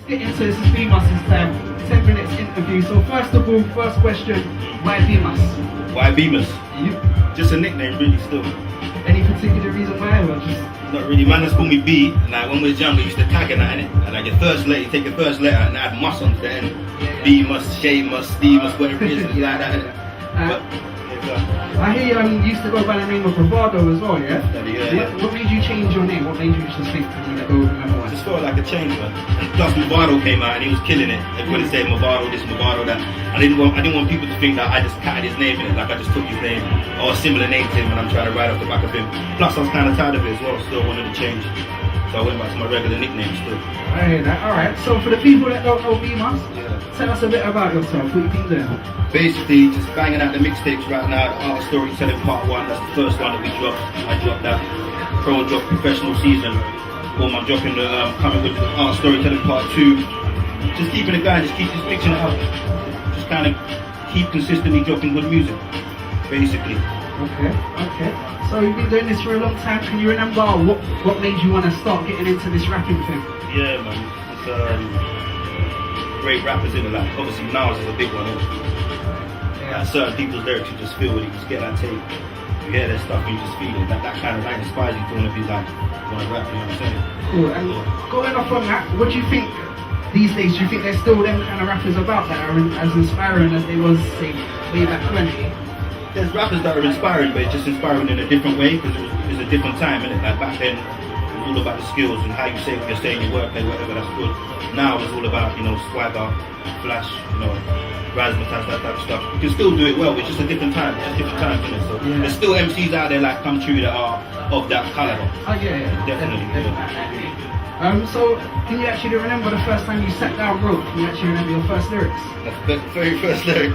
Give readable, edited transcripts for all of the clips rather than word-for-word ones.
let's get into this. It's B-Mus's time. 10 minutes interview. So first of all, first question, why B-Mus? Why B-Mus? You? Just a nickname, really, still. Any particular reason why? Or just... Not really. Man just called me B. Like when we was young, we used to tag and that, innit? And like your first letter, you take your first letter and add mus onto the end. B-Mus, Shay-Mus, Steve-Mus, whatever it is, like that, innit? But, I hear you used to go by the name of Bravado as well, yeah? What made you change your name? What made you just think I'm gonna go remember I one? just felt like a change, man. And plus Movado came out and he was killing it. Everybody said Movado this, Movado that. I didn't want people to think that I just catted his name in it, like I just took his name or a similar name to him and I'm trying to ride off the back of him. Plus I was kind of tired of it as well, still wanted to change. So I went back to my regular nickname still. I hear that. Alright, so for the people that don't know B-Mus, tell us a bit about yourself, what you been doing. Basically, just banging out the mixtapes right now. The Art of Storytelling Part 1, that's the first one that we dropped. I dropped that. Pro drop professional season. Boom, I'm dropping the, coming with the Art of Storytelling Part 2. Just keeping it going, just mixing it up. Just kind of keep consistently dropping good music, basically. Okay. So you've been doing this for a long time. Can you remember what made you want to start getting into this rapping thing? Yeah, man. It's great rappers in it. Like obviously Nas is a big one. Like, certain people's lyrics you just feel it. You just get that tape. You hear their stuff and you just feel it. That kind of inspires you to want to be like, want to rap. You know what I'm saying? Cool. And going off on that, what do you think these days? Do you think there's still them kind of rappers about that are as inspiring as they was, say, way back when? There's rappers that are inspiring, but it's just inspiring in a different way because it was a different time, innit? Like back then, it was all about the skills and how you say what you're saying, your wordplay, whatever, that's good. Now it's all about, you know, swagger, flash, you know, razzmatazz, that type of stuff. You can still do it well, it's just a different time. It's different times, innit? So there's still MCs out there like Come True that are of that caliber. Oh yeah. Definitely. So can you actually remember the first time you sat down wrote? Can you actually remember your first lyrics? The very first lyric.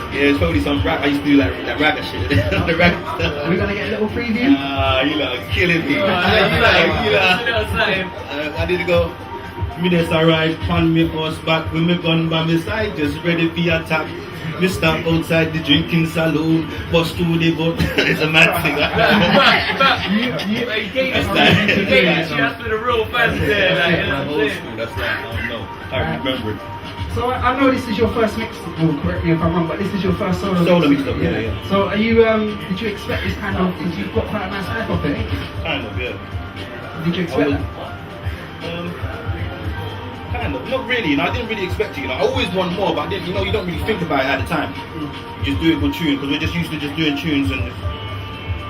Yeah, it's probably some rap. I used to do like that ragga shit. The ragga stuff. We're gonna get a little preview. You lot are killing me. I need to go. Me just arrived on me horse back with me gun by my side, just ready for attack. Me stop outside the drinking saloon, bust through the boat. It's a mad thing. You gave it for the real fans there. Like, old school. That's like I don't know. I remember it. So I know this is your first mix. Well, correct me if I'm wrong, but this is your first solo mix. Yeah. So are you? Did you expect this kind of? Did you got quite a nice hype off it? Kind of, yeah. Did you expect that? Kind of, not really. You know, I didn't really expect it. You know, I always want more, but I didn't. You know, you don't really think about it at the time. You just do a good tune because we're just used to just doing tunes and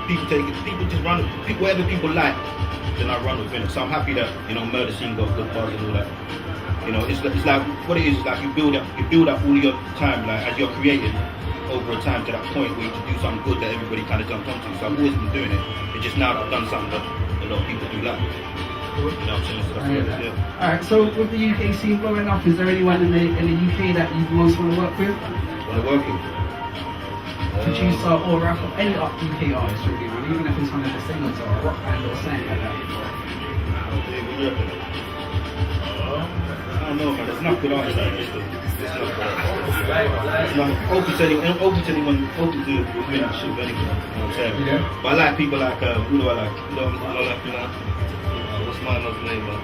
people take it. People just run whatever people like. Then I run with it. So I'm happy that Murder Scene got good buzz and all that. You know, it's like what it is like you build up all your time, like as you're creating over a time to that point where you can do something good that everybody kind of jumps onto. So I've always been doing it. It's just now that I've done something that a lot of people do like. You know what I'm saying? So yeah. Alright, so with the UK scene blowing up, is there anyone in the UK that you most want to work with? Want to work with? Producer or rapper, any UK artist really, man, even if it's one of the singers or a rock band or something like that. I don't know, man. There's enough good artists out there. It's not open to anyone, open to women shoot anything. You know what I'm saying? Yeah. But I like people like who do I like? What's my other name, man?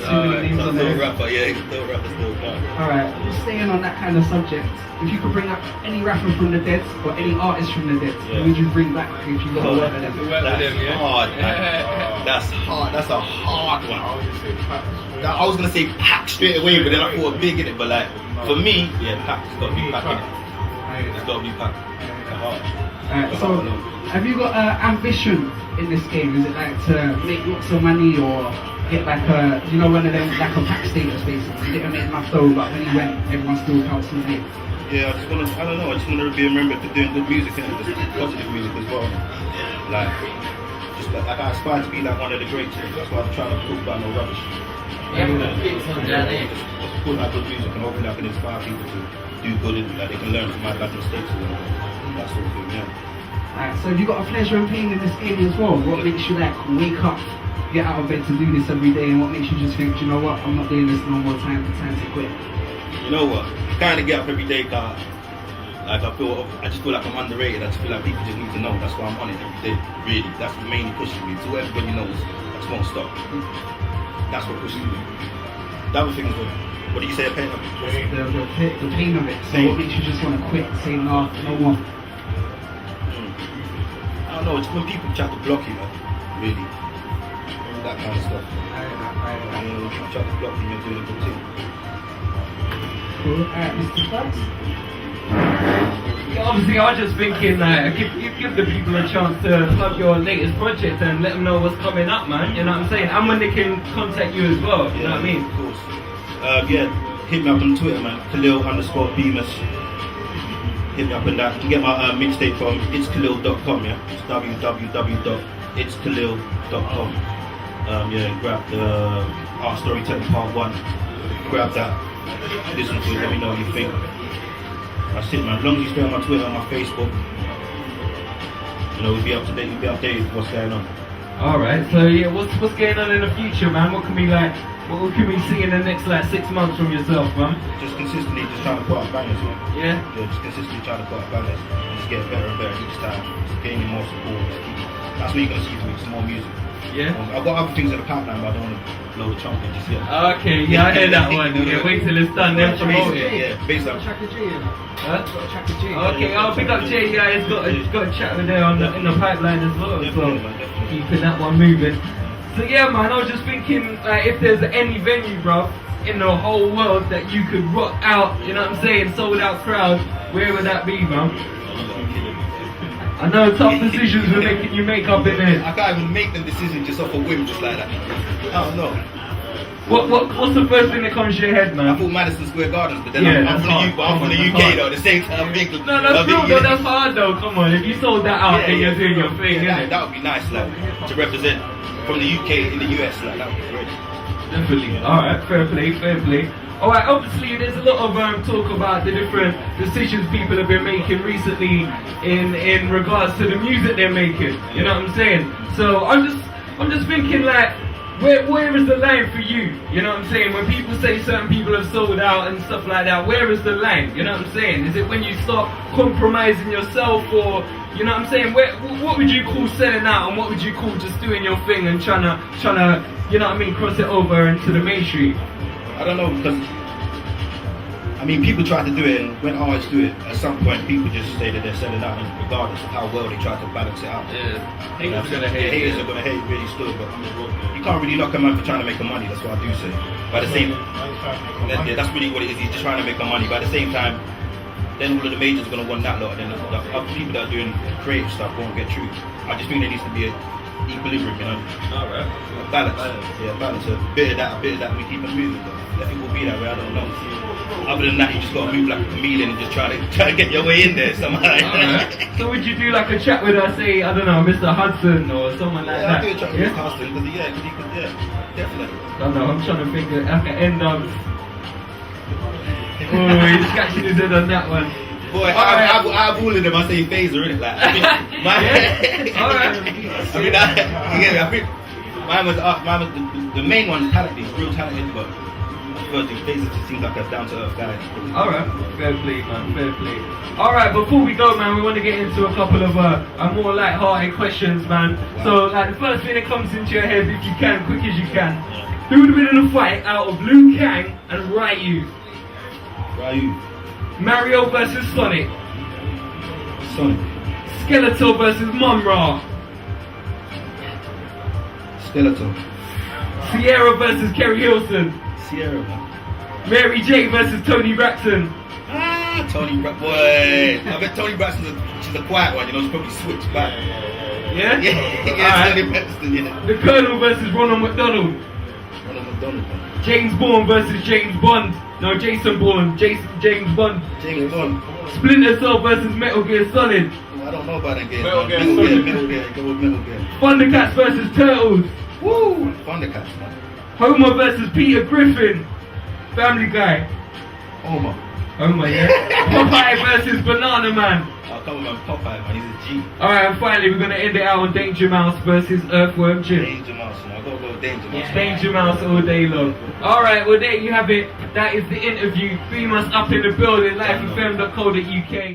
Still rapper, yeah, still rapper, still car. Alright, just staying on that kind of subject, if you could bring up any rapper from the dead or any artist from the dead, who would you bring back if you got to work with them? That's hard, man. That's hard, that's a hard one. I was gonna say Pac straight away, but then I thought big in it, but like, for me, yeah, Pac's gotta be Pac in it. It's gotta be Pac. Alright, so have you got ambition in this game? Is it like to make lots of money or get like a, one of them, like a Pac status basically? You didn't make enough though, but when you went, everyone still counts his name. Yeah, I just want to be remembered for doing good music and just positive music as well. Like I aspire to be like one of the greats. That's why I'm trying to talk about no rubbish. Just put out good music and hopefully I can inspire people to do good and that they can learn from my bad mistakes and that sort of thing, yeah. Alright, so have you got a pleasure in playing in this game as well? What makes you like wake up, get out of bed to do this every day, and what makes you just think, you know what, I'm not doing this no more, time to quit? You know what, I kind of get up every day, cause Like I just feel like I'm underrated. I just feel like people just need to know. That's why I'm on it every day. Really, that's what mainly pushes me. So everybody knows, I just won't stop. That's what pushes me. The other thing is, what do you say? Pain of it? The pain of it. So what makes you just want to quit? Say no more. I don't know. It's when people try to block you, man. Really, that kind of stuff. People try to block you, you're doing a good thing. Cool. Mr. Bugs? Yeah, obviously, I was just thinking give the people a chance to plug your latest project and let them know what's coming up, man. You know what I'm saying? And when they can contact you as well. You know what I mean? Of course. Hit me up on Twitter, man. Khalil_B-Mus. Hit me up on that. You can get my mixtape from itskhalil.com, yeah? It's www.itskhalil.com. Grab the Art Storytelling Part 1. Grab that. Listen to it, let me know what you think. That's it, man. As long as you stay on my Twitter and my Facebook, we'll be up to date, you'll be updated with what's going on. Alright, so yeah, what's going on in the future, man? What can we see in the next 6 months from yourself, man? Just consistently just trying to put out bangers, man. Yeah? Yeah, just consistently trying to put out bangers and just get better and better each time. Just gaining more support. That's what you're going to see from me, some more music. Yeah? I've got other things in the pipeline, but I don't want to blow the trumpet just yet. Okay, yeah, I heard that one. Yeah, wait till it's done, then promote it. Yeah, based on Chaka J, you know? Huh? Chaka J. Okay, I'll pick up Jay. Yeah, he's got a chat with there in the pipeline as well. Definitely, So man, definitely. keeping that one moving. So yeah, man, I was just thinking if there's any venue, bro, in the whole world that you could rock out, you know what I'm saying, sold out crowd, where would that be, man? I know tough decisions were making you make up in there. I can't even make them decisions just off a whim, just like that. I don't know. What's the first thing that comes to your head, I man? thought Madison Square Gardens, but then Yeah, I'm from the UK though. At the same time, I'm thinking. No, that's true though, that's hard though, come on, if you sold that out, then you're doing your thing, innit? That would be nice, like, to represent from the UK in the US, like, that would be great. Definitely. Alright, fair play, fair play. Alright, obviously there's a lot of talk about the different decisions people have been making recently in regards to the music they're making. You know what I'm saying? So I'm just thinking where is the line for you? You know what I'm saying? When people say certain people have sold out and stuff like that, where is the line? You know what I'm saying? Is it when you start compromising yourself, or you know what I'm saying? What would you call selling out, and what would you call just doing your thing and trying to you know what I mean, cross it over into the mainstream? I don't know, because people try to do it, and when artists do it, at some point people just say that they're selling out, and regardless of how well they try to balance it out. Yeah. Haters are gonna hate really still, but you can't really knock a man for trying to make a money. That's what I do say. But at the same, that's really what it is. He's just trying to make a money. But at the same time, then all of the majors are gonna want that lot, and then the other people that are doing creative stuff won't get through. I just think there needs to be a equilibrium, you know. Alright. A balance. Yeah, balance. A bit of that, we keep it moving. But if it will be that way, I don't know. Other than that, you just gotta move like a chameleon and just try to get your way in there somehow. Right. So would you do like a chat with say, I don't know, Mr. Hudson or someone like that? I'll do a chat with Mr. Hudson, because definitely. I don't know, I'm trying to think at the end of... Oh, he's scratching his head on that one. Boy, I have all of them, I say phaser, innit? Like, Alright. I think mine was the main one is talented, he's real talented, but phaser just seems like a down to earth guy. Alright, fair play, man, fair play. Alright, before we go, man, we want to get into a couple of more light-hearted questions, man. Wow. So, the first thing that comes into your head, if you can, quick as you can. Who would have been in a fight out of Liu Kang and Ryu? Ryu. Mario versus Sonic. Sonic. Skeletor versus Mumra. Skeletor. Sierra versus Kerry Hilson. Sierra, man. Mary J versus Tony Braxton. Tony Braxton, boy. I bet Tony Braxton's she's a quiet one, you know, she's probably switched back. Yeah? Yeah, Tony Braxton, yeah. The Colonel versus Ronald McDonald. Ronald McDonald, man. James Bourne versus James Bond. No, Jason Bourne. James Bond. James Bond. Splinter Cell versus Metal Gear Solid. I don't know about that game. Metal Gear. Go with Metal Gear. Thundercats versus Turtles. Woo! Thundercats, man. Homer versus Peter Griffin. Family Guy. Homer, yeah. Popeye versus Banana Man. Oh, come on, man. Popeye, man. He's a G. Alright, and finally, we're going to end it out on Danger Mouse versus Earthworm Jim. Danger Mouse, man. I'll go Danger Mouse. Danger Mouse all day long. Alright, well, there you have it. That is the interview. B-Mus up in the building. Lifefm.co.uk.